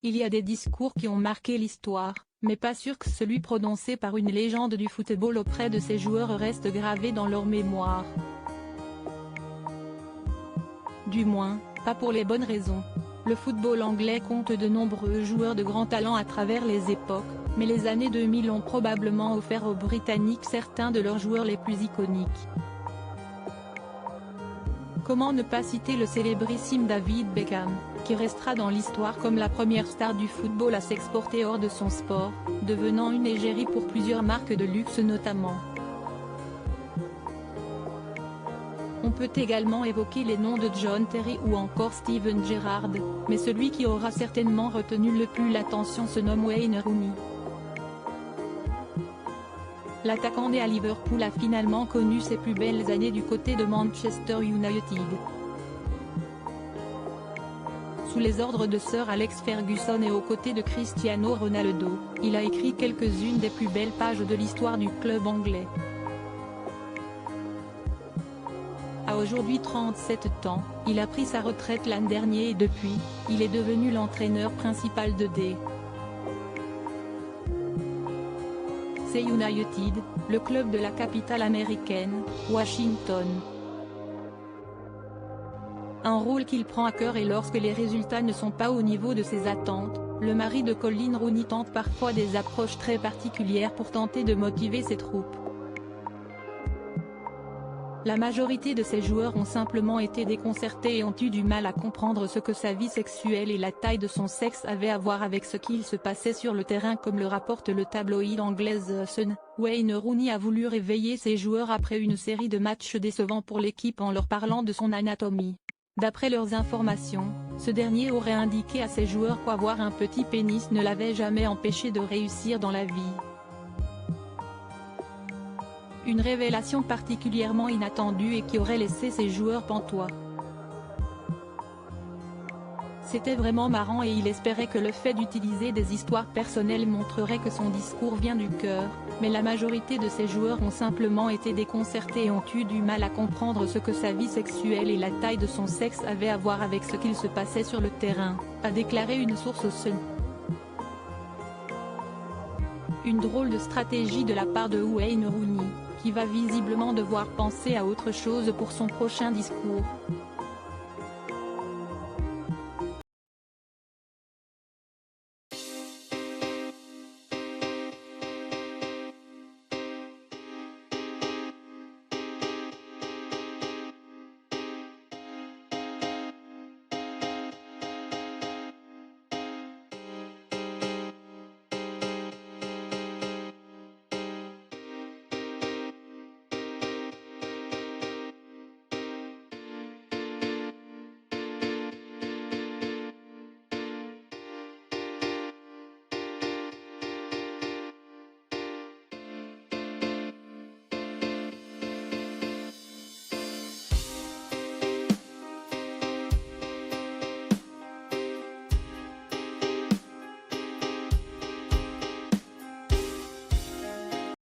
il y a des discours qui ont marqué l'histoire, mais pas sûr que celui prononcé par une légende du football auprès de ses joueurs reste gravé dans leur mémoire. Du moins, pas pour les bonnes raisons. Le football anglais compte de nombreux joueurs de grand talent à travers les époques, mais les années 2000 ont probablement offert aux Britanniques certains de leurs joueurs les plus iconiques. Comment ne pas citer le célébrissime David Beckham, qui restera dans l'histoire comme la première star du football à s'exporter hors de son sport, devenant une égérie pour plusieurs marques de luxe notamment. On peut également évoquer les noms de John Terry ou encore Steven Gerrard, mais celui qui aura certainement retenu le plus l'attention se nomme Wayne Rooney. L'attaquant né à Liverpool a finalement connu ses plus belles années du côté de Manchester United. Sous les ordres de Sir Alex Ferguson et aux côtés de Cristiano Ronaldo, il a écrit quelques-unes des plus belles pages de l'histoire du club anglais. À aujourd'hui 37 ans, il a pris sa retraite l'an dernier et depuis, il est devenu l'entraîneur principal de DC United, le club de la capitale américaine, Washington. Un rôle qu'il prend à cœur et lorsque les résultats ne sont pas au niveau de ses attentes, le mari de Colin Rooney tente parfois des approches très particulières pour tenter de motiver ses troupes. La majorité de ces joueurs ont simplement été déconcertés et ont eu du mal à comprendre ce que sa vie sexuelle et la taille de son sexe avaient à voir avec ce qu'il se passait sur le terrain comme le rapporte le tabloïd anglais The Sun. Wayne Rooney a voulu réveiller ses joueurs après une série de matchs décevants pour l'équipe en leur parlant de son anatomie. D'après leurs informations, ce dernier aurait indiqué à ses joueurs qu'avoir un petit pénis ne l'avait jamais empêché de réussir dans la vie. Une révélation particulièrement inattendue et qui aurait laissé ses joueurs pantois. C'était vraiment marrant et il espérait que le fait d'utiliser des histoires personnelles montrerait que son discours vient du cœur, mais la majorité de ses joueurs ont simplement été déconcertés et ont eu du mal à comprendre ce que sa vie sexuelle et la taille de son sexe avaient à voir avec ce qu'il se passait sur le terrain, a déclaré une source au Sun. Une drôle de stratégie de la part de Wayne Rooney, qui va visiblement devoir penser à autre chose pour son prochain discours.